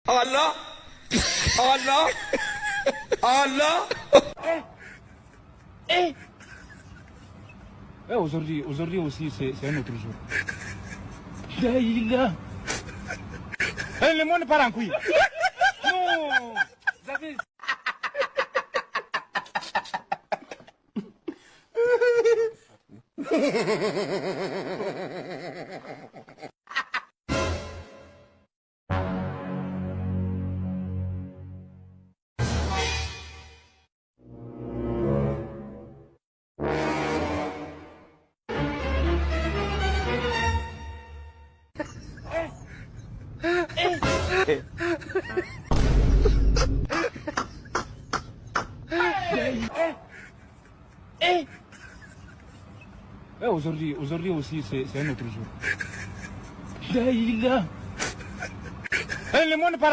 Allah, Allah, Allah. Aujourd'hui aussi, c'est un autre jour. Daïla. Le monde part en couille. Non, vous avez... Aujourd'hui aussi, c'est un autre jour. Daïla. Le monde part